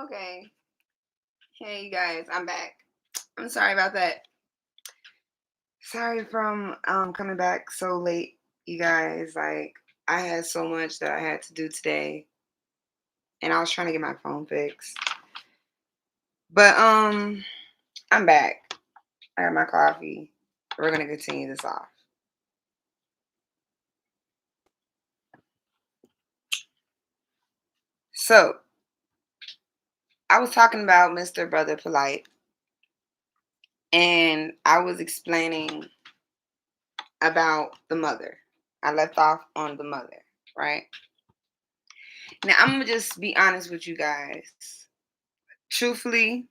Okay. Hey, you guys, I'm back. I'm sorry about that. Sorry from coming back so late, you guys. Like, I had so much that I had to do today, and I was trying to get my phone fixed. But I'm back. I got my coffee. We're gonna continue this off. So, I was talking about Mr. Brother Polite, and I was explaining about the mother. I left off on the mother, right? Now I'm gonna just be honest with you guys. Truthfully,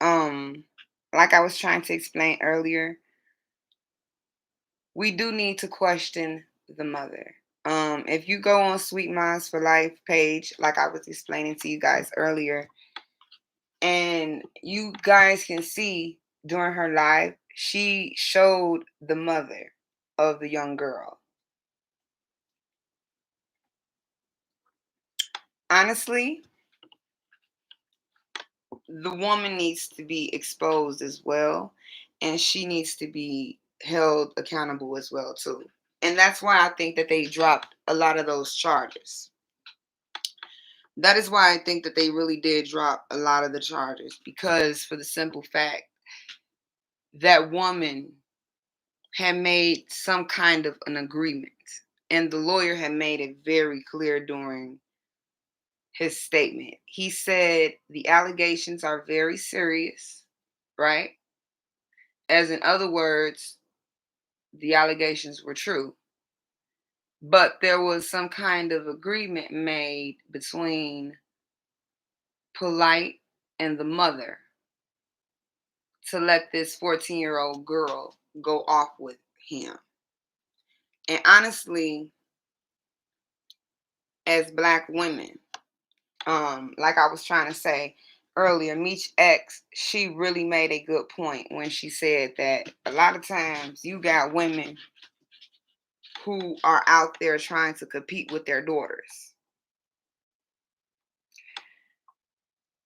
like I was trying to explain earlier, we do need to question the mother. If you go on Sweet Minds for Life page, like I was explaining to you guys earlier, and you guys can see during her live, she showed the mother of the young girl. Honestly, the woman needs to be exposed as well, and she needs to be held accountable as well too. And that's why I think that they dropped a lot of those charges. That is why I think that they really did drop a lot of the charges, because for the simple fact that woman had made some kind of an agreement, and the lawyer had made it very clear during his statement. He said the allegations are very serious, right? As in other words, the allegations were true. But there was some kind of agreement made between Polite and the mother to let this 14-year-old girl go off with him. And honestly, as black women, like I was trying to say earlier, Meech X, she really made a good point when she said that a lot of times you got women who are out there trying to compete with their daughters.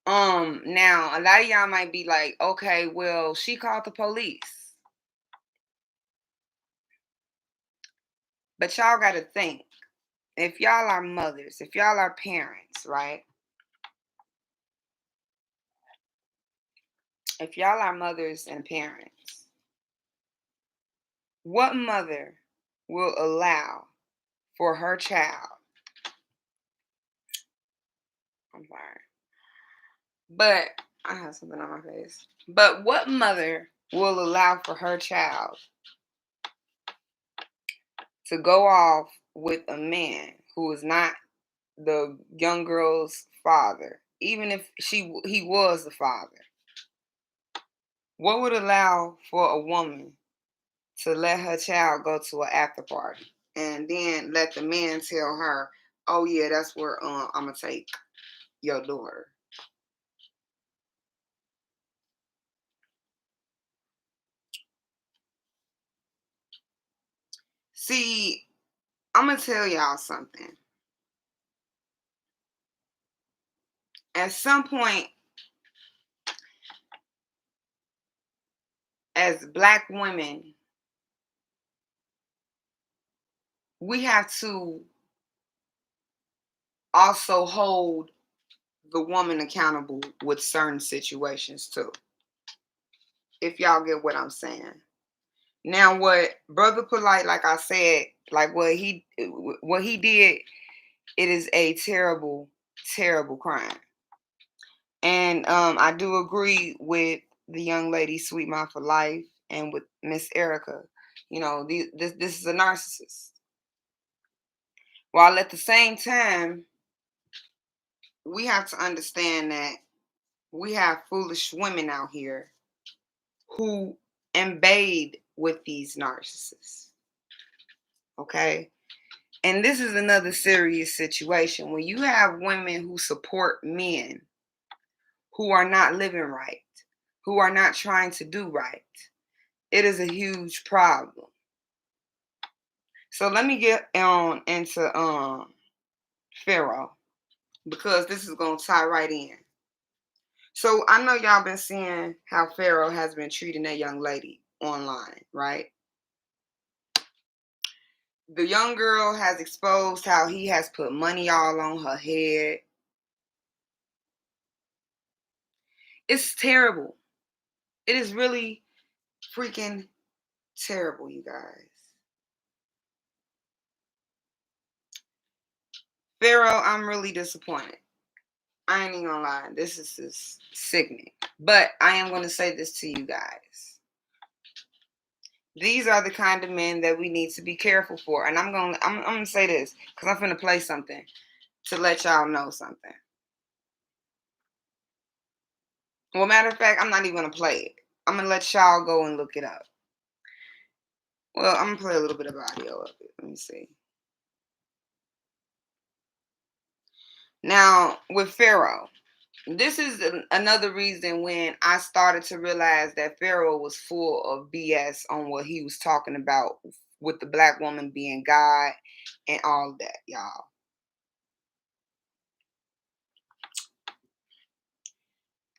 Now a lot of y'all might be like, okay, well, she called the police. But y'all gotta think, if y'all are mothers, if y'all are parents, right? If y'all are mothers and parents, what mother will allow for her child? I'm sorry. But I have something on my face. But what mother will allow for her child to go off with a man who is not the young girl's father, even if he was the father? What would allow for a woman to let her child go to an after party and then let the man tell her, "Oh yeah, that's where I'm gonna take your daughter"? See, I'm gonna tell y'all something. At some point, as black women, we have to also hold the woman accountable with certain situations too. If y'all get what I'm saying. Now, what Brother Polite, like I said, like what he did, it is a terrible, terrible crime. And I do agree with the young lady, Sweet Mouth for Life, and with Miss Erica. You know, this is a narcissist. While at the same time, we have to understand that we have foolish women out here who embade with these narcissists. Okay? And this is another serious situation when you have women who support men who are not living right, who are not trying to do right. It is a huge problem. So let me get on into Pharaoh. because this is going to tie right in. So I know y'all been seeing how Pharaoh has been treating that young lady online, right? The young girl has exposed how he has put money all on her head. It's terrible. It is really freaking terrible, you guys. Pharaoh, I'm really disappointed. I ain't even gonna lie. This is just sickening. But I am gonna say this to you guys. These are the kind of men that we need to be careful for. And I'm gonna say this because I'm finna play something to let y'all know something. Well, matter of fact, I'm not even gonna play it. I'm gonna let y'all go and look it up. Well, I'm gonna play a little bit of audio of it. Let me see. Now, with Pharaoh, this is another reason when I started to realize that Pharaoh was full of BS on what he was talking about with the black woman being God and all that, y'all.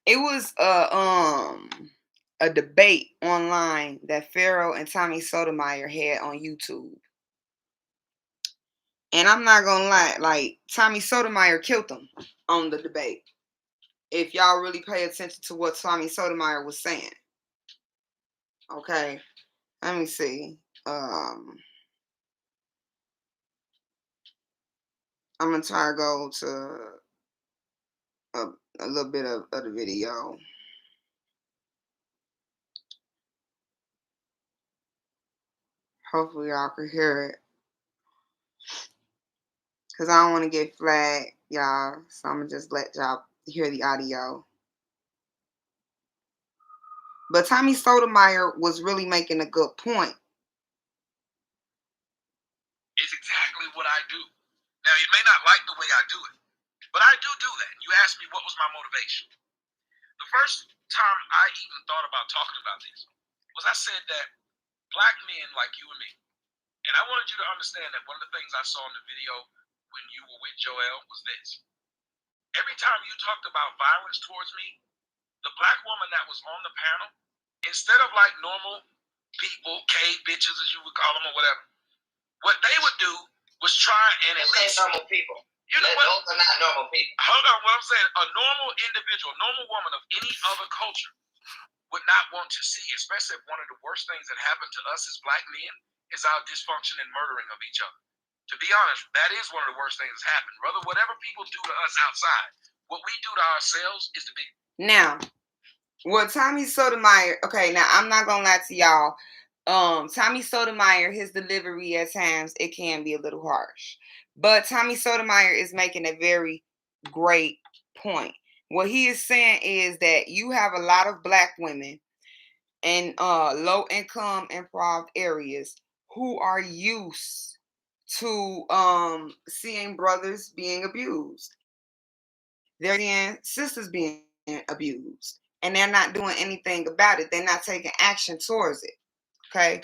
It was a debate online that Pharaoh and Tommy Sotomayor had on YouTube. And I'm not gonna lie, like Tommy Sotomayor killed him on the debate. If y'all really pay attention to what Tommy Sotomayor was saying. Okay. Let me see. I'm gonna try to go to a little bit of the video. Hopefully y'all can hear it. Cause I don't want to get flagged, y'all. So I'm gonna just let y'all hear the audio. But Tommy Sotomayor was really making a good point. It's exactly what I do. Now, you may not like the way I do it, but I do that. You asked me what was my motivation. The first time I even thought about talking about this was I said that black men like you and me, and I wanted you to understand that one of the things I saw in the video when you were with Joel was this. Every time you talked about violence towards me, the black woman that was on the panel, instead of like normal people, cave bitches as you would call them or whatever, what they would do was try and at least normal people. You know what? Those are not normal people. Hold on, what I'm saying, a normal individual, normal woman of any other culture would not want to see, especially if one of the worst things that happened to us as black men is our dysfunction and murdering of each other. To be honest, that is one of the worst things that's happened. Brother, whatever people do to us outside, what we do to ourselves is the big. Now, what Tommy Sotomayor, okay, now I'm not gonna lie to y'all. Tommy Sotomayor, his delivery at times it can be a little harsh. But Tommy Sotomayor is making a very great point. What he is saying is that you have a lot of black women in low income improv areas who are used to seeing brothers being abused. They're seeing sisters being abused. And they're not doing anything about it. They're not taking action towards it. Okay.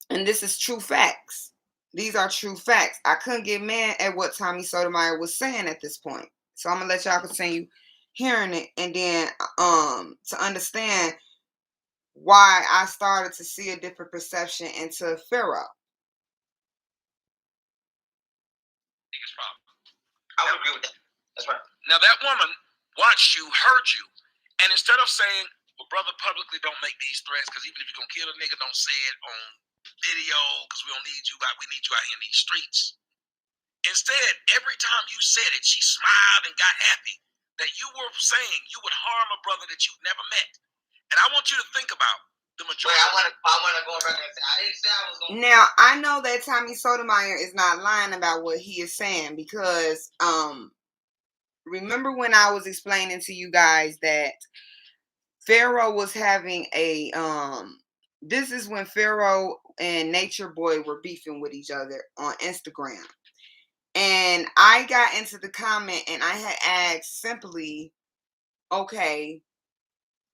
And this is true facts. These are true facts. I couldn't get mad at what Tommy Sotomayor was saying at this point. So I'm gonna let y'all continue hearing it and then to understand why I started to see a different perception into Pharaoh. Biggest problem. I would agree with that. That's right. Now that woman watched you, heard you, and instead of saying, well, brother, publicly don't make these threats, because even if you're gonna kill a nigga, don't say it on video, because we don't need you out, we need you out here in these streets. Instead, every time you said it, she smiled and got happy that you were saying you would harm a brother that you've never met. And I want you to think about the majority. Wait, I want to go back and say, I didn't say I was going to. Now, I know that Tommy Sotomayor is not lying about what he is saying because remember when I was explaining to you guys that Pharaoh was having a this is when Pharaoh and Nature Boy were beefing with each other on Instagram. And I got into the comment and I had asked simply, okay,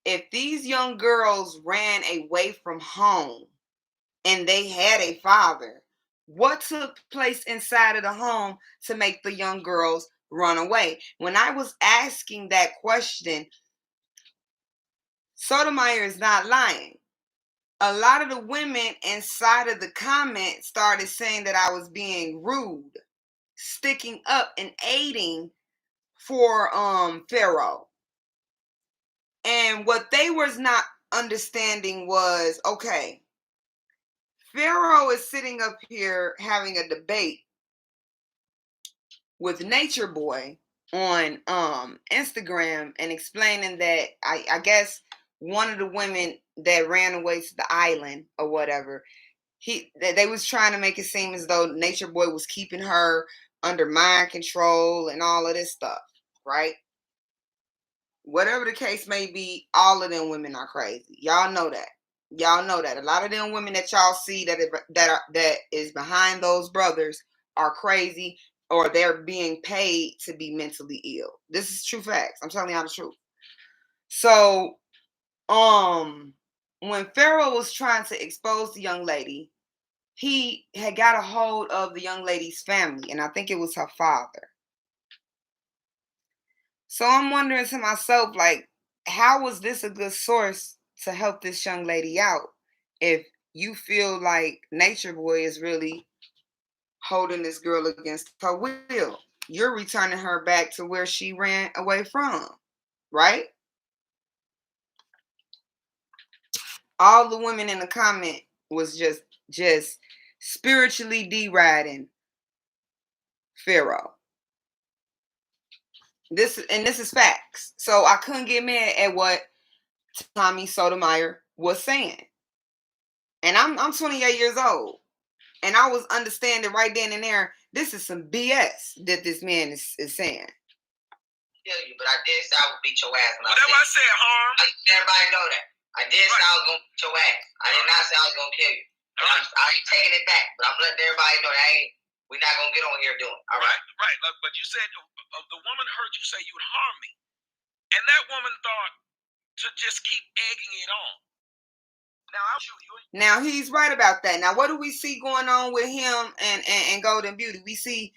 if these young girls ran away from home and they had a father, What took place inside of the home to make the young girls run away? When I was asking that question, Sotomayor is not lying. A lot of the women inside of the comments started saying that I was being rude, sticking up and aiding for Pharaoh. And what they was not understanding was, okay, Pharaoh is sitting up here having a debate with Nature Boy on Instagram and explaining that I guess one of the women that ran away to the island or whatever, they was trying to make it seem as though Nature Boy was keeping her under mind control and all of this stuff, right? Whatever the case may be, all of them women are crazy. Y'all know that. Y'all know that. A lot of them women that y'all see that is behind those brothers are crazy, or they're being paid to be mentally ill. This is true facts. I'm telling y'all the truth. So, when Pharaoh was trying to expose the young lady, he had got a hold of the young lady's family, and I think it was her father. So I'm wondering to myself, like, how was this a good source to help this young lady out if you feel like Nature Boy is really holding this girl against her will? You're returning her back to where she ran away from, right? All the women in the comment was just spiritually deriding Pharaoh. This is facts. So I couldn't get mad at what Tommy Sotomayor was saying. And I'm 28 years old. And I was understanding right then and there, this is some BS that this man is saying. Kill you, but I did say I would beat your ass. Well, that's what I said, Harm. Everybody know that. I did say I was gonna beat your ass. I did not say I was gonna kill you. But I ain't taking it back. But I'm letting everybody know that we're not gonna get on here doing it. All right. Right. But you said the woman heard you say you'd harm me, and that woman thought to just keep egging it on. Now I'll shoot you. Now he's right about that. Now what do we see going on with him and Golden Beauty? We see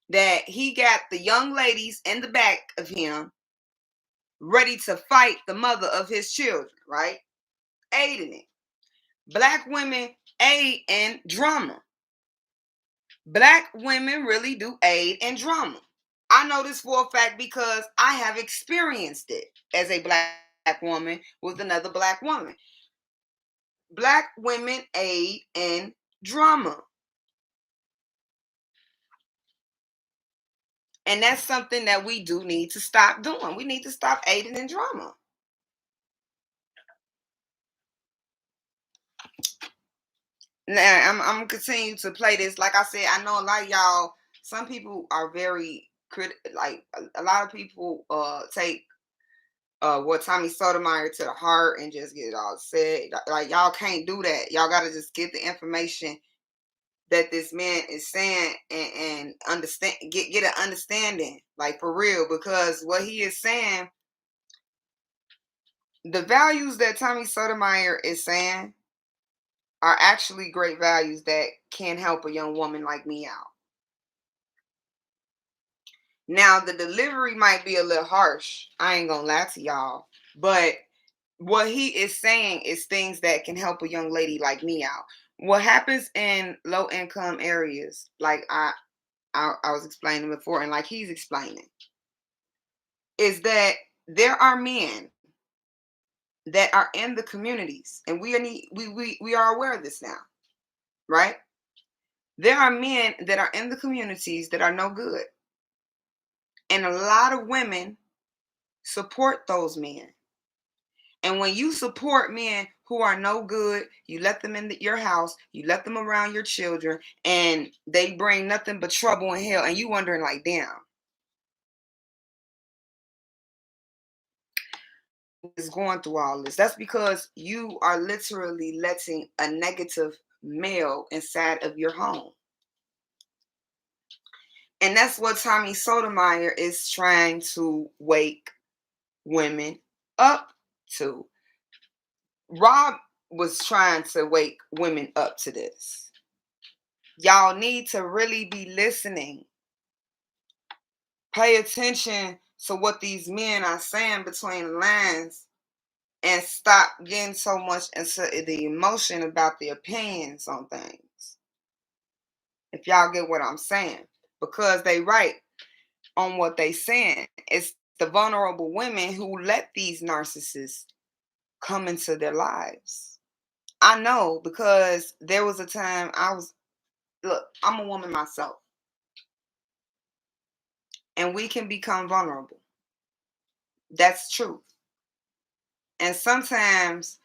that he got the young ladies in the back of him ready to fight the mother of his children, right? Aiding it. Black women aid in drama. Black women really do aid in drama. I know this for a fact because I have experienced it as a black woman with another black woman. Black women aid in drama. And that's something that we do need to stop doing. We need to stop aiding in drama. Now, I'm going to continue to play this. Like I said, I know a lot of y'all, some people are very like a lot of people take what Tommy Sotomayor to the heart and just get it all said. Like y'all can't do that. Y'all got to just get the information that this man is saying and understand, get an understanding, like for real, because what he is saying, the values that Tommy Sotomayor is saying are actually great values that can help a young woman like me out. Now, the delivery might be a little harsh. I ain't gonna lie to y'all, but what he is saying is things that can help a young lady like me out. What happens in low income areas, like I was explaining before, and like he's explaining, is that there are men that are in the communities, and we are aware of this now, right? There are men that are in the communities that are no good, and a lot of women support those men. And when you support men who are no good, you let them in your house, you let them around your children, and they bring nothing but trouble and hell, and you wondering like, damn, is going through all this. That's because you are literally letting a negative male inside of your home. And that's what Tommy Sotomayor is trying to wake women up to. Rob was trying to wake women up to this. Y'all need to really be listening. Pay attention to what these men are saying between the lines and stop getting so much into the emotion about the opinions on things. If y'all get what I'm saying. Because they right on what they saying. It's the vulnerable women who let these narcissists come into their lives. I know, because there was a time look, I'm a woman myself. And we can become vulnerable. That's truth. And sometimes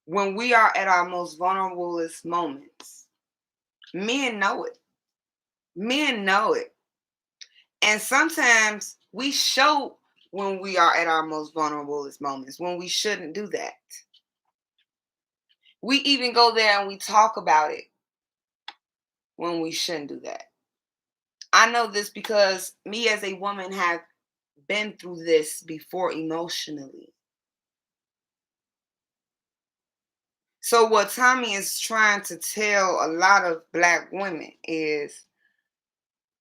when we are at our most vulnerablest moments, men know it. Men know it. And sometimes we show when we are at our most vulnerable moments, when we shouldn't do that. We even go there and we talk about it when we shouldn't do that. I know this because me as a woman have been through this before emotionally. So what Tommy is trying to tell a lot of black women is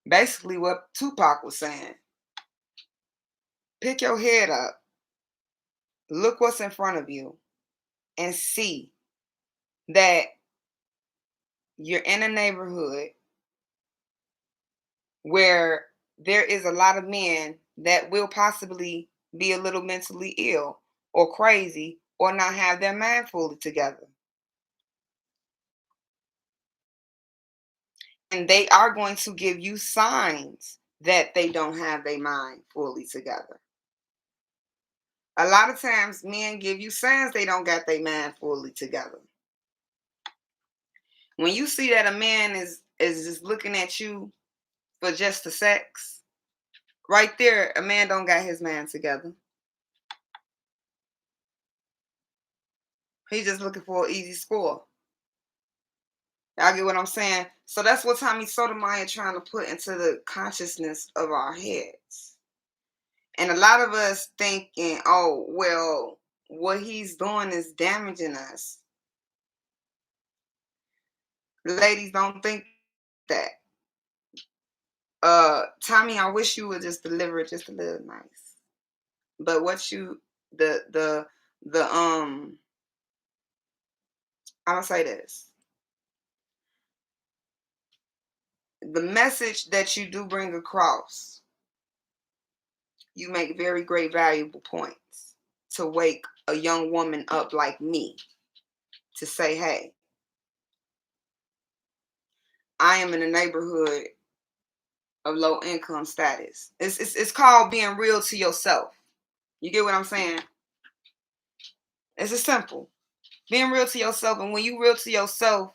basically what Tupac was saying. Pick your head up, look what's in front of you, and see that you're in a neighborhood where there is a lot of men that will possibly be a little mentally ill or crazy or not have their mind fully together. And they are going to give you signs that they don't have their mind fully together. A lot of times men give you signs they don't got their mind fully together. When you see that a man is just looking at you for just the sex, right there, a man don't got his mind together. He's just looking for an easy score. Y'all get what I'm saying? So that's what Tommy Sotomayor trying to put into the consciousness of our heads. And a lot of us thinking, oh, well, what he's doing is damaging us. Ladies, don't think that. Tommy, I wish you would just deliver it just a little nice. But what you I'm gonna say this. The message that you do bring across, you make very great valuable points to wake a young woman up like me to say, hey, I am in a neighborhood of low income status. It's called being real to yourself. You get what I'm saying? It's just simple. Being real to yourself. And when you real to yourself,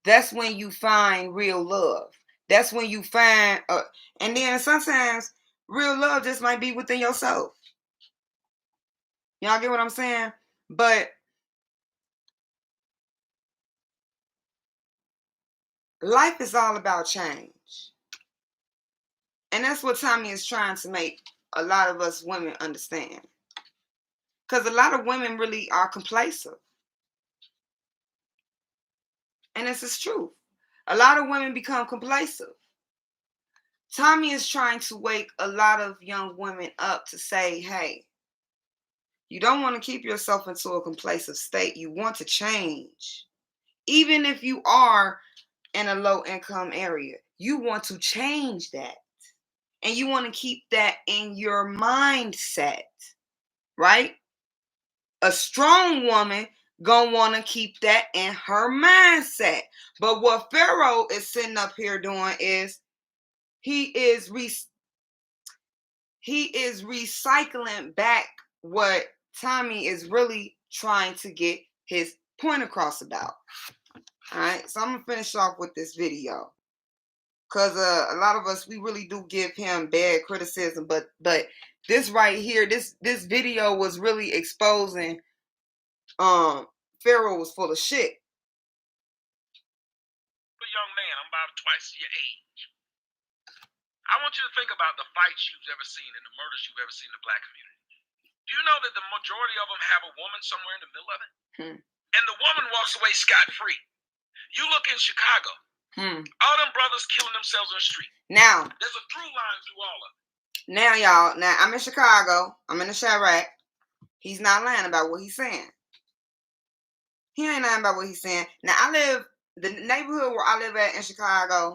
that's when you find real love. That's when you find, and then sometimes real love just might be within yourself. Y'all get what I'm saying? But life is all about change. And that's what Tommy is trying to make a lot of us women understand. Because a lot of women really are complacent. And this is true. A lot of women become complacent. Tommy is trying to wake a lot of young women up to say, hey, you don't want to keep yourself into a complacent state. You want to change. Even if you are in a low income area, you want to change that. And you want to keep that in your mindset, right? A strong woman gonna want to keep that in her mindset. But what Pharaoh is sitting up here doing is he is recycling back what Tommy is really trying to get his point across about. All right, so I'm gonna finish off with this video because a lot of us, we really do give him bad criticism, but this right here, this video was really exposing Pharaoh was full of shit. A young man, I'm about twice your age. I want you to think about the fights you've ever seen and the murders you've ever seen in the black community. Do you know that the majority of them have a woman somewhere in the middle of it? And the woman walks away scot-free. You look in Chicago. All them brothers killing themselves in the street. Now, there's a through line through all of it. Now, y'all, I'm in Chicago. I'm in the Chirac. He's not lying about what he's saying. He ain't lying about what he's saying. Now, the neighborhood where I live at in Chicago,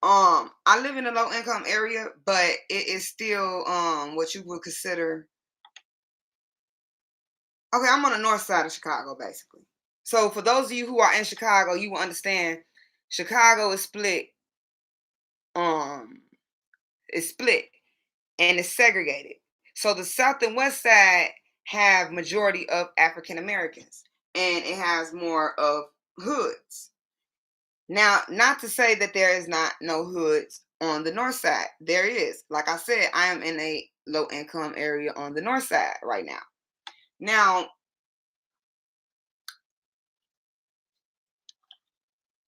I live in a low income area, but it is still what you would consider. Okay, I'm on the north side of Chicago, basically. So for those of you who are in Chicago, you will understand Chicago is split. It's split and it's segregated. So the south and west side have majority of African Americans, and it has more of hoods. Now, not to say that there is not no hoods on the north side. There is. Like I said, I am in a low income area on the north side right now. Now,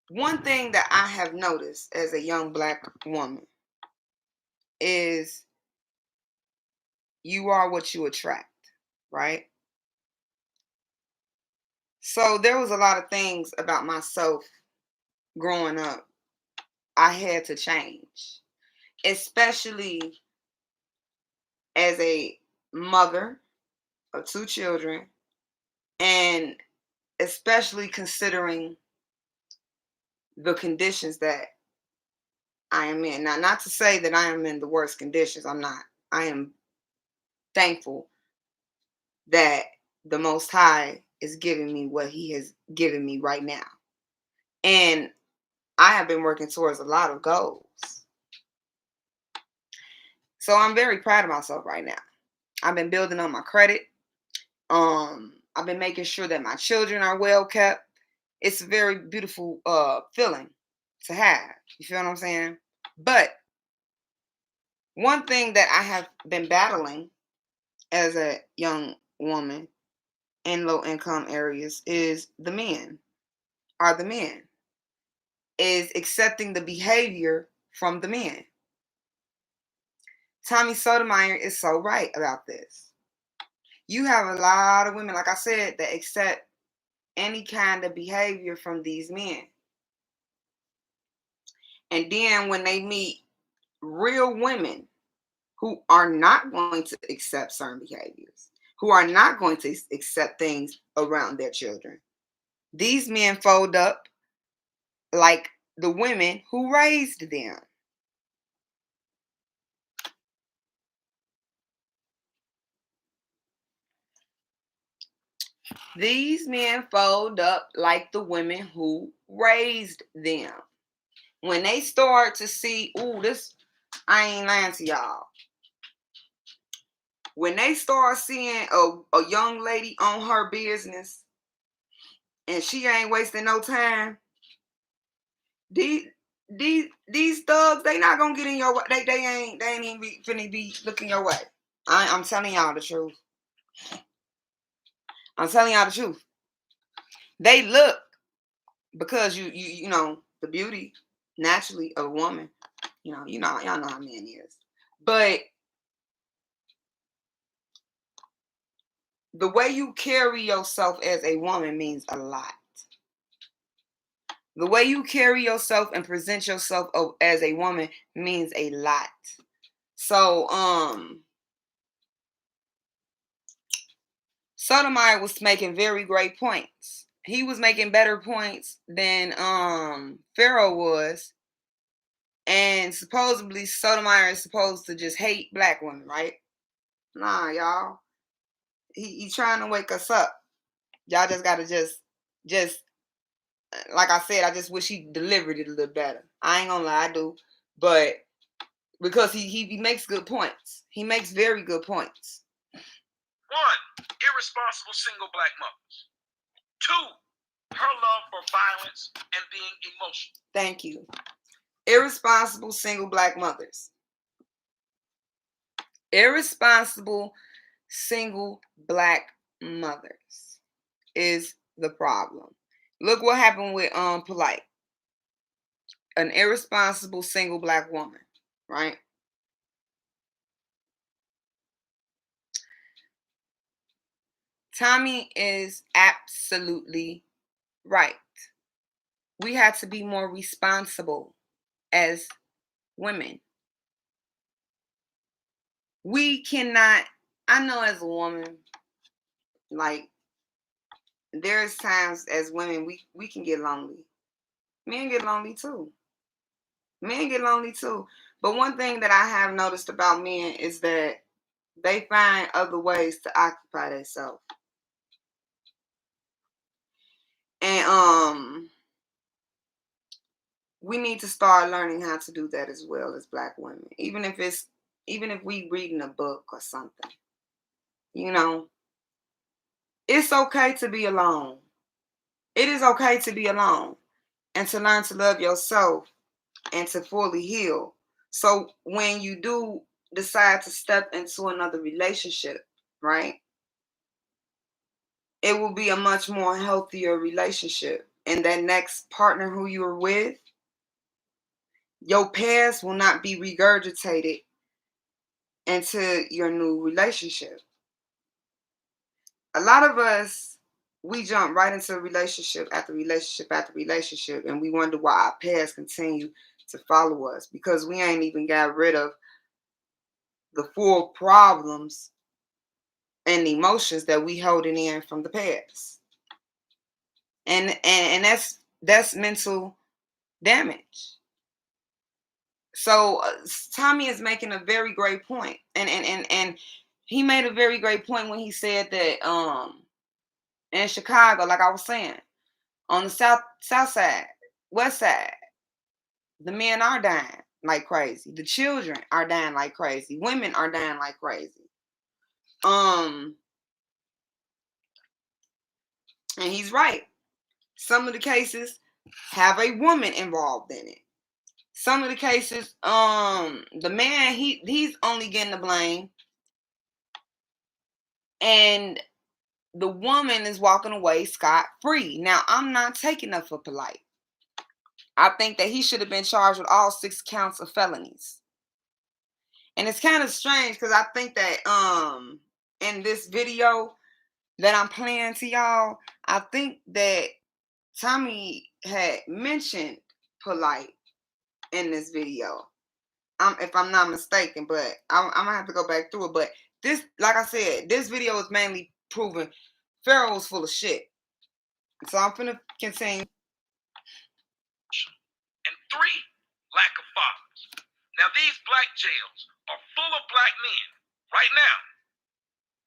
one thing that I have noticed as a young Black woman is you are what you attract, right? So there was a lot of things about myself growing up I had to change, especially as a mother of 2 children, and especially considering the conditions that I am in. Now, not to say that I am in the worst conditions. I'm not. I am thankful that the Most High is giving me what He has given me right now. And I have been working towards a lot of goals. So I'm very proud of myself right now. I've been building on my credit. I've been making sure that my children are well kept. It's a very beautiful feeling to have. You feel what I'm saying? But one thing that I have been battling as a young woman in low income areas is the men. Is accepting the behavior from the men. Tommy Sotomayor is so right about this. You have a lot of women, like I said, that accept any kind of behavior from these men. And then when they meet real women who are not going to accept certain behaviors, who are not going to accept things around their children, these men fold up like the women who raised them. These men fold up like the women who raised them. When they start to see, I ain't lying to y'all. When they start seeing a young lady on her business and she ain't wasting no time, these thugs, they not gonna get in your way. They ain't even finna be looking your way. I'm telling y'all the truth. I'm telling y'all the truth. They look because you know the beauty naturally of a woman. Y'all know how men is. But the way you carry yourself as a woman means a lot. The way you carry yourself and present yourself as a woman means a lot. So, Sotomayor was making very great points. He was making better points than Pharaoh was. And supposedly Sotomayor is supposed to just hate Black women, right? Nah, y'all. He trying to wake us up. Y'all just gotta just like I said, I just wish he delivered it a little better. I ain't gonna lie, I do. But because he makes good points. He makes very good points. 1, irresponsible single Black mothers. 2, her love for violence and being emotional. Thank you. Irresponsible single Black mothers. Irresponsible single Black mothers is the problem. Look what happened with Polite. An irresponsible single Black woman, right? Tommy is absolutely right. we had to be more responsible as women. We cannot, I know as a woman, like, there's times as women we can get lonely. Men get lonely too. Men get lonely too. But one thing that I have noticed about men is that they find other ways to occupy themselves. And we need to start learning how to do that as well as Black women. Even if we reading a book or something. You know, it's okay to be alone. It is okay to be alone and to learn to love yourself and to fully heal. So when you do decide to step into another relationship, right, it will be a much more healthier relationship. And that next partner who you're with, your past will not be regurgitated into your new relationship. A lot of us, we jump right into relationship after relationship after relationship, and we wonder why our past continue to follow us, because we ain't even got rid of the full problems and emotions that we holding in from the past. And that's mental damage. So Tommy is making a very great point. And he made a very great point when he said that in Chicago, like I was saying, on the south side, west side, the men are dying like crazy. The children are dying like crazy. Women are dying like crazy. And he's right. Some of the cases have a woman involved in it. Some of the cases, the man, he's only getting the blame. And the woman is walking away scot-free. Now, I'm not taking up for Polite. I think that he should have been charged with all 6 counts of felonies. And it's kind of strange because I think that in this video that I'm playing to y'all, I think that Tommy had mentioned Polite in this video. If I'm not mistaken, but I'm gonna have to go back through it. But this, like I said, this video is mainly proving Pharaoh was full of shit. So I'm finna continue. And 3, lack of fathers. Now these Black jails are full of Black men right now.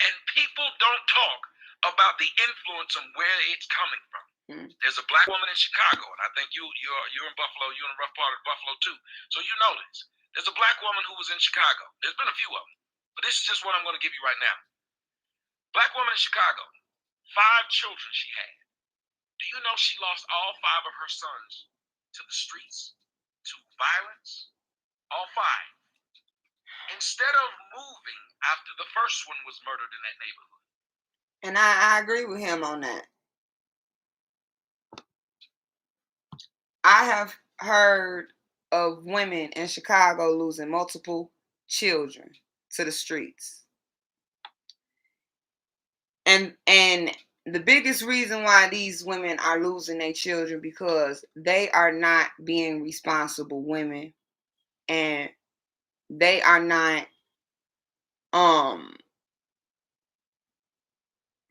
And people don't talk about the influence and where it's coming from. There's a Black woman in Chicago, and I think you're in Buffalo, you're in a rough part of Buffalo too. So you know this. There's a Black woman who was in Chicago. There's been a few of them, but this is just what I'm going to give you right now. Black woman in Chicago, 5 children she had. Do you know she lost all 5 of her sons to the streets, to violence? All 5. Instead of moving after the first one was murdered in that neighborhood. And I agree with him on that. I have heard of women in Chicago losing multiple children to the streets. And the biggest reason why these women are losing their children because they are not being responsible women, and they are not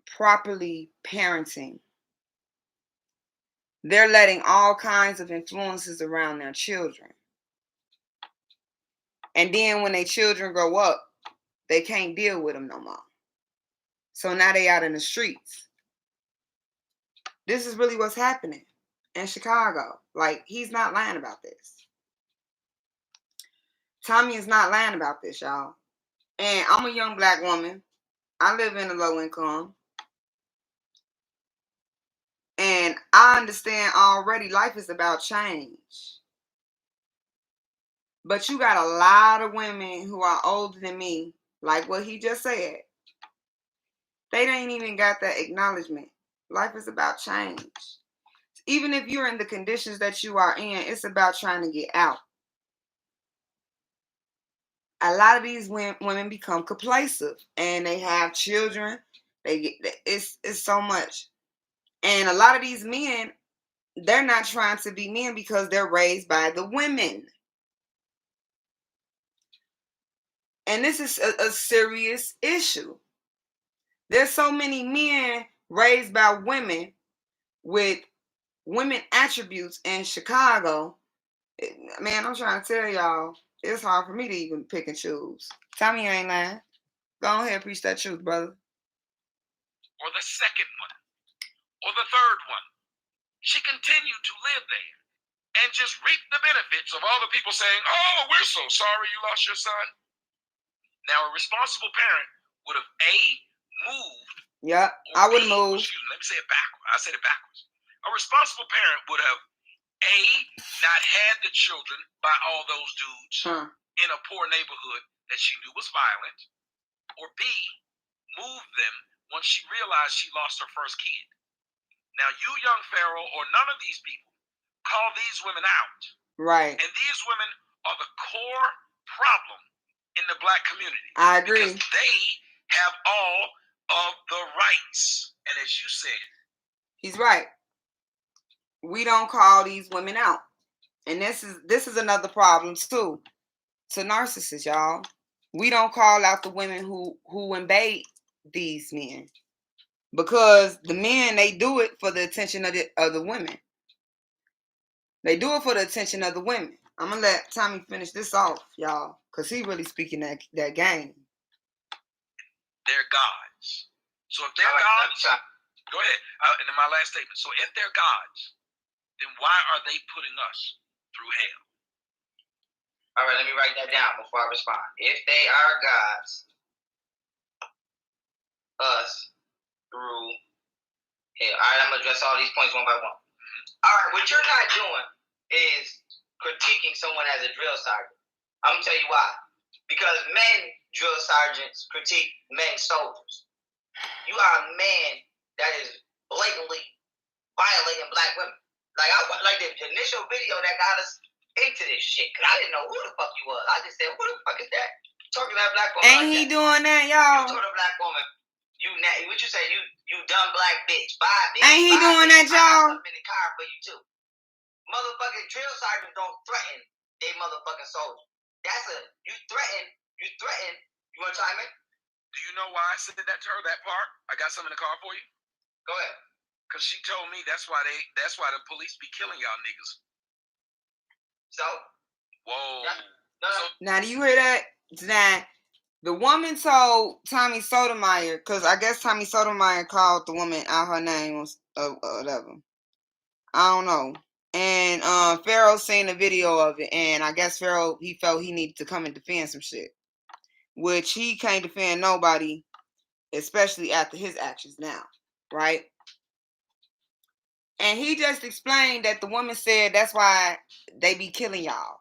properly parenting. They're letting all kinds of influences around their children. And then when their children grow up, they can't deal with them no more. So now they out in the streets. This is really what's happening in Chicago. Like, he's not lying about this. Tommy is not lying about this, y'all. And I'm a young Black woman. I live in a low income. And I understand already life is about change. But you got a lot of women who are older than me, like what he just said. They ain't even got that acknowledgement. Life is about change. Even if you're in the conditions that you are in, it's about trying to get out. A lot of these women become complacent and they have children. It's so much. And a lot of these men they're not trying to be men because they're raised by the women. And this is a serious issue. There's so many men raised by women with women attributes in Chicago. Man, I'm trying to tell y'all, it's hard for me to even pick and choose. Tommy ain't lying. Go ahead, preach that truth, brother. Or the second one, or the third one. She continued to live there and just reap the benefits of all the people saying, "Oh, we're so sorry you lost your son." Now, a responsible parent would have moved. Yeah, I would move. Excuse me, let me say it backwards. I said it backwards. A responsible parent would have not had the children by all those dudes in a poor neighborhood that she knew was violent, or B, moved them once she realized she lost her first kid. Now, you, young Pharaoh, or none of these people, call these women out. Right. And these women are the core problem in the black community. I agree. Because they have all of the rights. And as you said, he's right. We don't call these women out. And this is another problem too. To narcissists, y'all. We don't call out the women who invade these men. Because the men, they do it for the attention of the women. They do it for the attention of the women. I'm gonna let Tommy finish this off, y'all, because he really speaking that game. They're gods. So if they're gods, go ahead. And then my last statement. So if they're gods, then why are they putting us through hell? All right, let me write that down before I respond. If they are gods, us through hell. All right, I'm gonna address all these points one by one. All right, what you're not doing is critiquing someone as a drill sergeant. I'm gonna tell you why. Because men drill sergeants critique men soldiers. You are a man that is blatantly violating black women. Like the initial video that got us into this shit, because I didn't know who the fuck you was. I just said, who the fuck is that? Talking to that black woman. Ain't he doing that, y'all? You told a black woman, what you say, you dumb black bitch. Bye, bitch. Ain't he doing that, y'all? I'm in the car for you too. Motherfucking drill sergeants don't threaten they motherfucking soldiers. You threaten. You want to chime in? Do you know why I said that to her, that part? I got some in the car for you. Go ahead. Because she told me that's why the police be killing y'all niggas. So? Whoa. No. Now, do you hear that? Now, the woman told Tommy Sotomayor, because I guess Tommy Sotomayor called the woman out her name or whatever. I don't know. And Pharaoh seen the video of it, and I guess Pharaoh, he felt he needed to come and defend some shit. Which he can't defend nobody, especially after his actions now, right? And he just explained that the woman said that's why they be killing y'all.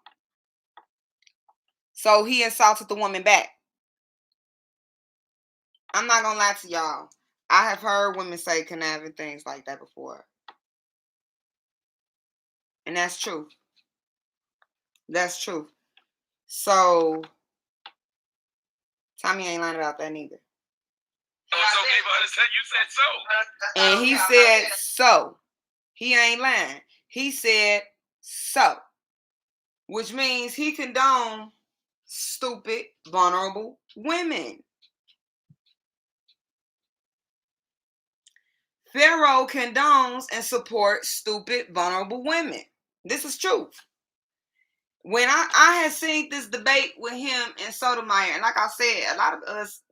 So he insulted the woman back. I'm not gonna lie to y'all. I have heard women say conniving things like that before. And that's true. That's true. So Tommy ain't lying about that neither. So it's okay for her to say you said so. And he said so. He ain't lying. He said so. Which means he condoned stupid, vulnerable women. Pharaoh condones and supports stupid, vulnerable women. This is truth. When I had seen this debate with him and Sotomayor, and like I said, a lot of us,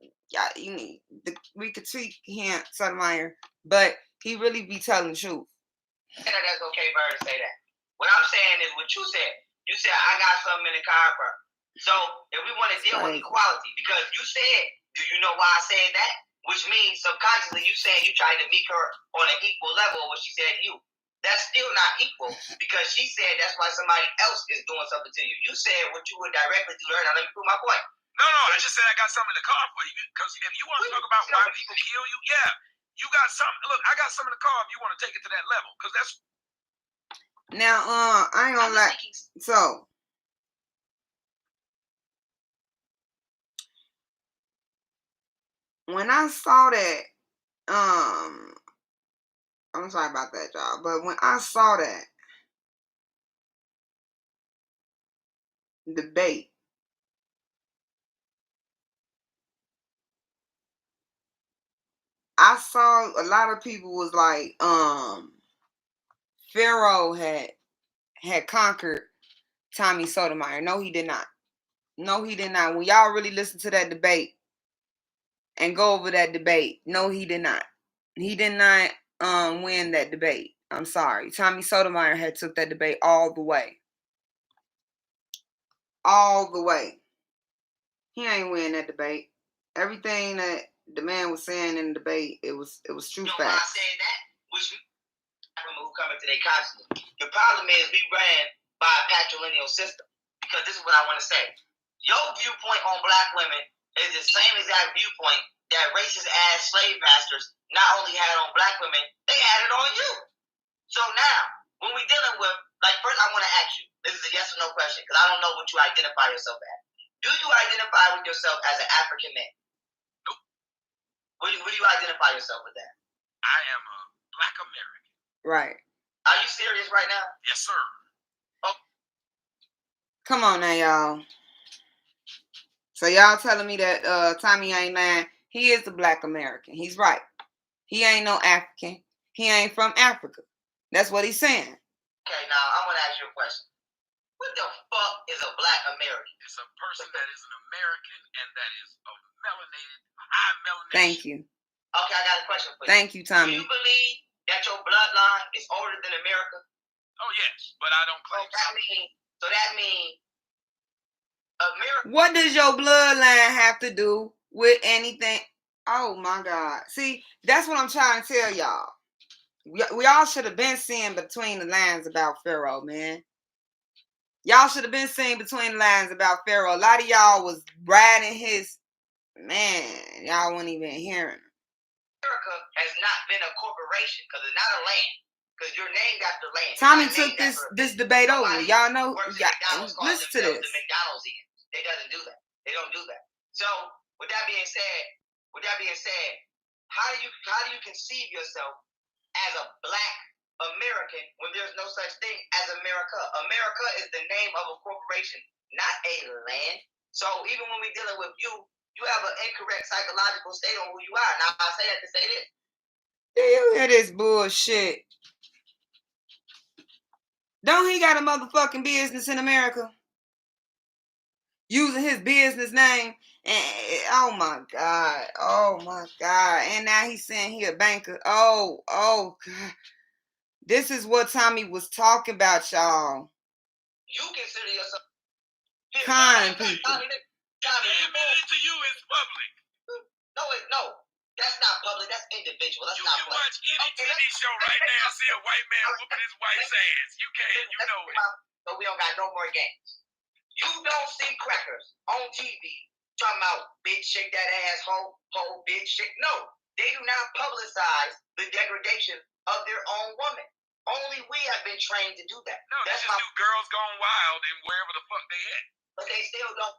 we critique him, Sotomayor, but he really be telling the truth. That's okay for her to say that. What I'm saying is what you said. You said, I got something in the car for her. So if we want to deal with equality, because you said, do you know why I said that? Which means subconsciously you saying you trying to meet her on an equal level of what she said to you. That's still not equal because she said that's why somebody else is doing something to you. You said what you would directly do to her. Now let me prove my point. No, I just said I got something in the car for you. Because if you want to talk about why people kill you, yeah, you got something. Look, I got something in the car if you want to take it to that level. Because that's... Now, I ain't gonna lie. So, when I saw that, I'm sorry about that, y'all. But when I saw that debate, I saw a lot of people was like, Pharaoh had conquered Tommy Sotomayor. No, he did not. No, he did not. When y'all really listen to that debate and go over that debate, no, he did not. He did not win that debate. I'm sorry. Tommy Sotomayor had took that debate all the way. All the way. He ain't win that debate. Everything that the man was saying in the debate, it was true facts. Why I said that? Which who coming to their consciousness. The problem is we ran by a patrilineal system. Because this is what I want to say. Your viewpoint on black women is the same exact viewpoint that racist ass slave masters not only had on black women, they had it on you. So now, when we dealing with, like, first I want to ask you, this is a yes or no question, because I don't know what you identify yourself as. Do you identify with yourself as an African man? Nope. What do you identify yourself with that? I am a black American. Right. Are you serious right now? Yes, sir. Oh. Come on now, y'all. So y'all telling me that Tommy ain't lying. He is a black American. He's right. He ain't no African. He ain't from Africa. That's what he's saying. Okay, now I'm going to ask you a question. What the fuck is a black American? It's a person that is an American and that is of melanated, high melanation. Thank you. Okay, I got a question for you. Thank you, Tommy. Do you believe that your bloodline is older than America? Oh, yes, but I don't claim so that means America. What does your bloodline have to do with anything? Oh, my God. See, that's what I'm trying to tell y'all. We all should have been seeing between the lines about Pharaoh, man. Y'all should have been seeing between the lines about Pharaoh. A lot of y'all was riding his, man, y'all weren't even hearing him. America has not been a corporation because it's not a land. Because you're named after land. Tommy took this debate over. Y'all know, listen to this. The McDonald's in. They doesn't do that. They don't do that. So with that being said, how do you conceive yourself as a black American when there's no such thing as America? America is the name of a corporation, not a land. So even when we're dealing with you have an incorrect psychological state on who you are. Now I say that to say this. You hear this bullshit? Don't he got a motherfucking business in America? Using his business name. And oh my God. And now he's saying he a banker. Oh God. This is what Tommy was talking about, y'all. You consider yourself kind people. Tommy, admitted it to you is public. No. That's not public. That's individual. That's you not can public. watch any TV show right now and see a white man whooping his wife's ass. You can, you know it. So we don't got no more games. You don't see crackers on TV talking about bitch shake that ass, ho, bitch shake. No, they do not publicize the degradation of their own woman. Only we have been trained to do that. No, that's just do girls gone wild and wherever the fuck they at. But they still don't.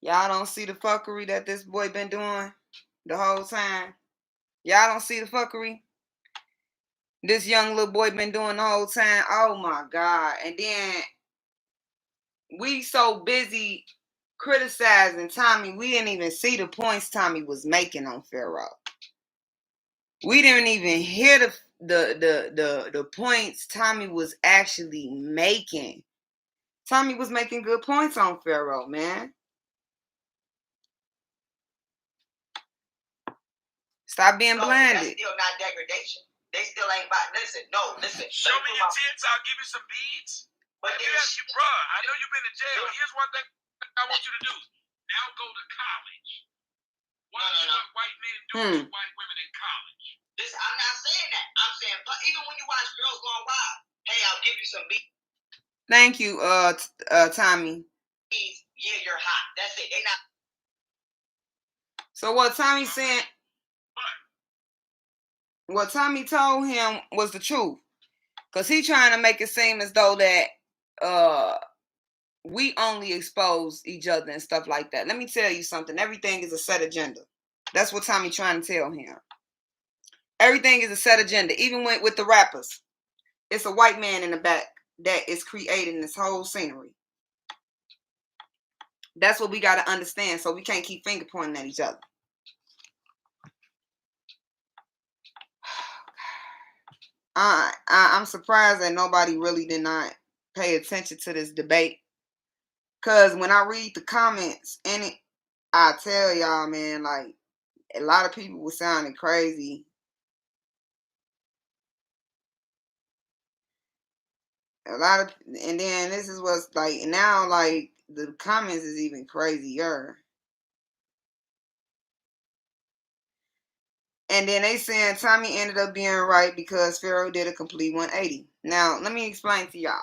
Y'all don't see the fuckery that this boy been doing the whole time? Y'all don't see the fuckery this young little boy been doing the whole time? Oh my God. And then we so busy criticizing Tommy, we didn't even see the points Tommy was making on Pharaoh. We didn't even hear the points Tommy was actually making. Tommy was making good points on Pharaoh, man. Stop being blinded. That's still not degradation. They still ain't about. Listen. Show me your tits. I'll give you some beads. But bruh, I know you've been to jail. Here's one thing I want you to do. Now go to college. Watch what white men do to white women in college. Listen, I'm not saying that. I'm saying, but even when you watch Girls Gone Wild, hey, I'll give you some beads. Thank you, Tommy. Yeah, you're hot. That's it. They not. So what Tommy said, what Tommy told him was the truth. Because he trying to make it seem as though that we only expose each other and stuff like that. Let me tell you something. Everything is a set agenda. That's what Tommy trying to tell him. Everything is a set agenda. Even with the rappers, it's a white man in the back that is creating this whole scenery. That's what we got to understand. So we can't keep finger pointing at each other. I'm surprised that nobody really did not pay attention to this debate. Because when I read the comments in it, I tell y'all, man, like, a lot of people were sounding crazy. And then this is what's like, now, like, the comments is even crazier. And then they saying Tommy ended up being right because Pharaoh did a complete 180. Now, let me explain to y'all.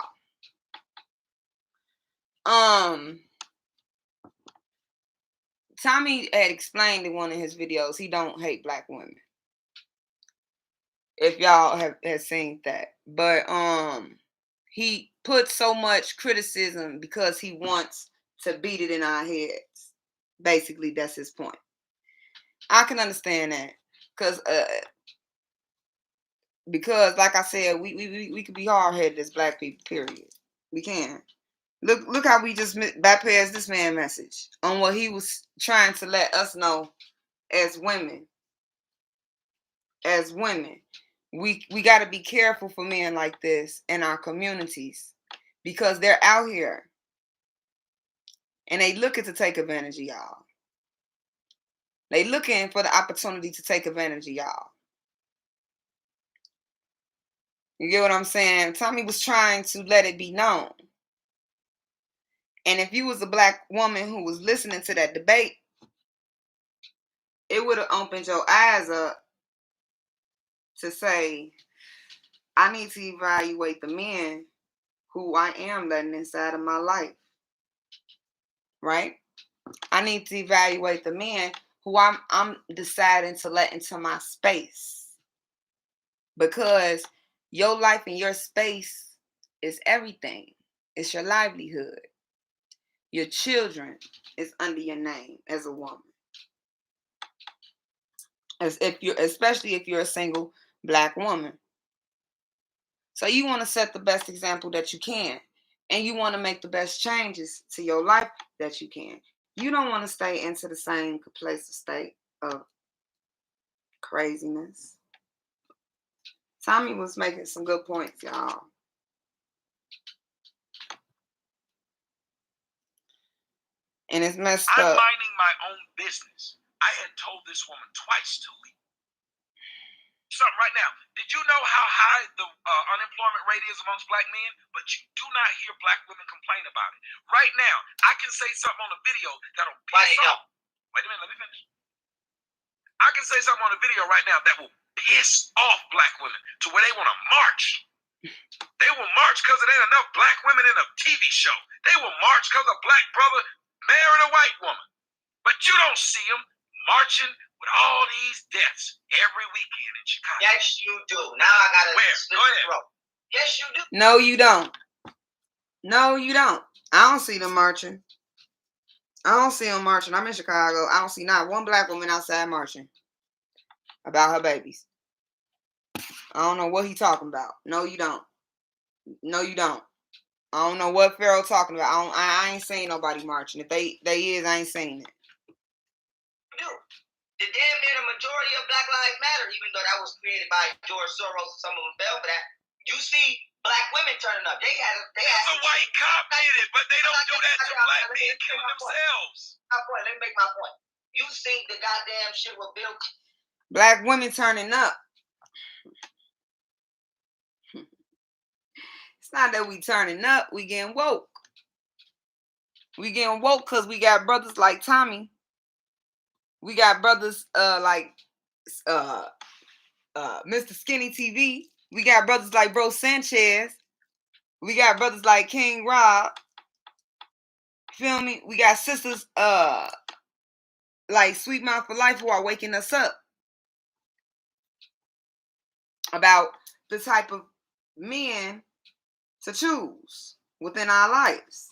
Tommy had explained in one of his videos he don't hate black women. If y'all have seen that. But he put so much criticism because he wants to beat it in our heads. Basically, that's his point. I can understand that. Because like I said, we could be hard-headed as black people, period. We can. Look how we just bypassed this man message on what he was trying to let us know as women. As women, we got to be careful for men like this in our communities because they're out here and they looking to take advantage of y'all. They looking for the opportunity to take advantage of y'all. You get what I'm saying? Tommy was trying to let it be known. And if you was a black woman who was listening to that debate, it would have opened your eyes up to say, I need to evaluate the men who I am letting inside of my life. Right? I need to evaluate the men who I'm deciding to let into my space. Because your life and your space is everything. It's your livelihood. Your children is under your name as a woman. Especially if you're a single black woman. So you want to set the best example that you can. And you want to make the best changes to your life that you can. You don't want to stay into the same complacent state of craziness. Tommy was making some good points, y'all. And it's messed up. I'm minding my own business. I had told this woman twice to leave. Something right now. Did you know how high the unemployment rate is amongst black men? But you do not hear black women complain about it. Right now, I can say something on the video that'll piss off. Wait a minute, let me finish. I can say something on the video right now that will piss off black women to where they want to march. They will march because there ain't enough black women in a TV show. They will march because a black brother married a white woman. But you don't see them marching with all these deaths every weekend in Chicago. Yes, you do. Now I got to... Where? Go ahead. Yes, you do. No, you don't. No, you don't. I don't see them marching. I don't see them marching. I'm in Chicago. I don't see not one black woman outside marching about her babies. I don't know what he talking about. No, you don't. No, you don't. I don't know what Pharaoh talking about. I ain't seen nobody marching. If they is, I ain't seen it. Dude, the damn near the majority of Black Lives Matter, even though that was created by George Soros, some of them fell for that. You see black women turning up. They had a white cop did it, but they don't do that to black men killing themselves. Let me make my point. You see the goddamn shit with Bill. Black women turning up. It's not that we turning up, we getting woke. We getting woke because we got brothers like Tommy. We got brothers like Mr. Skinny TV. We got brothers like Bro Sanchez. We got brothers like King Rob. Feel me? We got sisters like Sweet Mouth for Life who are waking us up about the type of men to choose within our lives.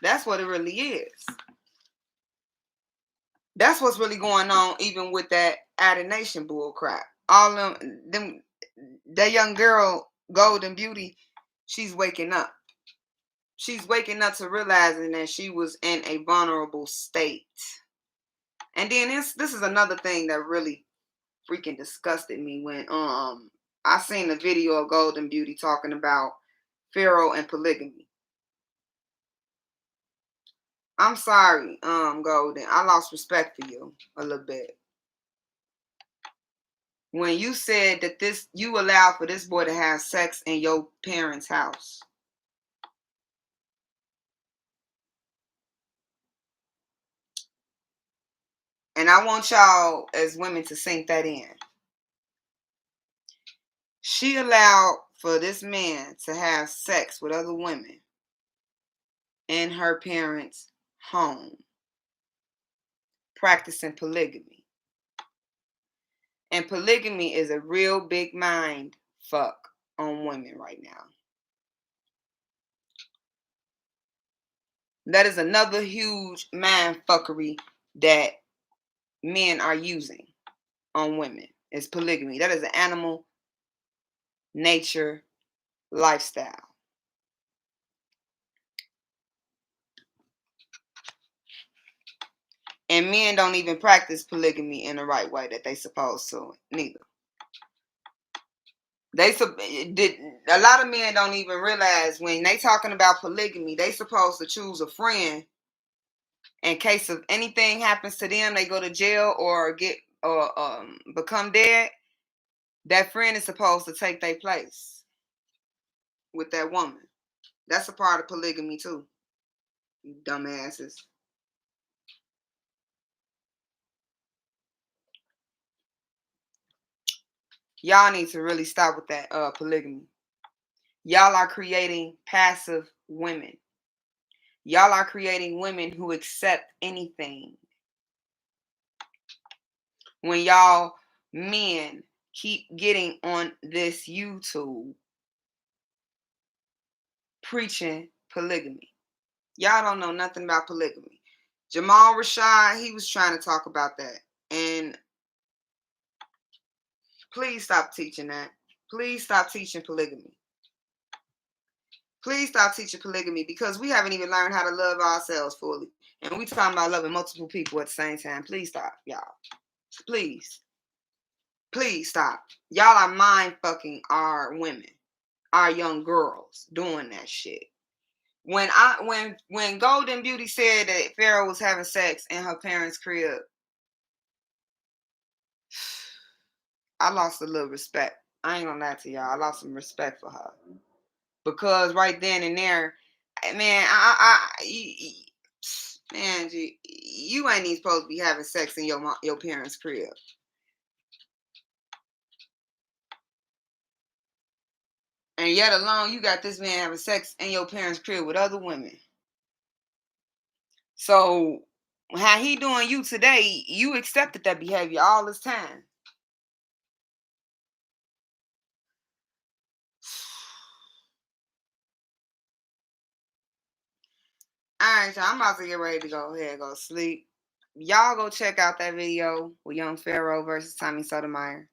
That's what it really is. That's what's really going on, even with that Added Nation bull crap. All them, that young girl, Golden Beauty, she's waking up. She's waking up to realizing that she was in a vulnerable state. And then this is another thing that really freaking disgusted me when I seen a video of Golden Beauty talking about Pharaoh and polygamy. I'm sorry, Golden. I lost respect for you a little bit. When you said that you allowed for this boy to have sex in your parents' house. And I want y'all as women to sink that in. She allowed for this man to have sex with other women in her parents' home, practicing polygamy. And polygamy is a real big mind fuck on women right now. That is another huge mind fuckery that men are using on women. Is polygamy. That is an animal nature lifestyle. And men don't even practice polygamy in the right way that they supposed to, neither. A lot of men don't even realize when they talking about polygamy, they supposed to choose a friend in case of anything happens to them, they go to jail or become dead. That friend is supposed to take their place with that woman. That's a part of polygamy too. You dumbasses. Y'all need to really stop with that polygamy. Y'all are creating passive women. Y'all are creating women who accept anything. When y'all men keep getting on this YouTube preaching polygamy. Y'all don't know nothing about polygamy. Jamal Rashad, he was trying to talk about that. And please stop teaching that. Please stop teaching polygamy. Please stop teaching polygamy because we haven't even learned how to love ourselves fully. And we talking about loving multiple people at the same time. Please stop, y'all. Please. Please stop. Y'all are mind fucking our women, our young girls doing that shit. When Golden Beauty said that Pharaoh was having sex in her parents' crib, I lost a little respect. I ain't gonna lie to y'all. I lost some respect for her. Because right then and there, man, you ain't even supposed to be having sex in your parents' crib. And yet alone, you got this man having sex in your parents' crib with other women. So how he doing you today, you accepted that behavior all this time. Alright, so I'm about to get ready to go ahead and go sleep. Y'all go check out that video with Young Pharaoh versus Tommy Sotomayor.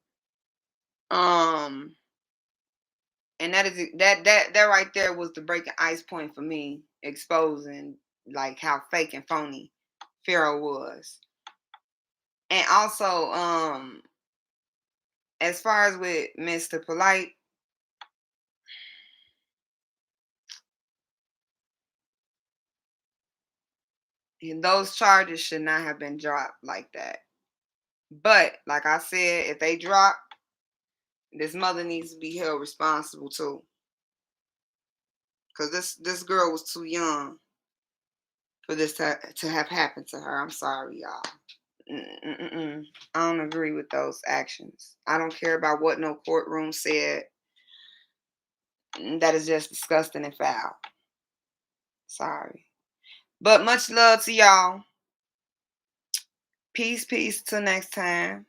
And that right there was the breaking ice point for me, exposing like how fake and phony Pharaoh was. And also, as far as with Mr. Polite, those charges should not have been dropped like that. But like I said, if they drop, this mother needs to be held responsible too. Because this girl was too young for this to have happened to her. I'm sorry, y'all. I don't agree with those actions. I don't care about what no courtroom said. That is just disgusting and foul. Sorry. But much love to y'all. Peace, peace. Till next time.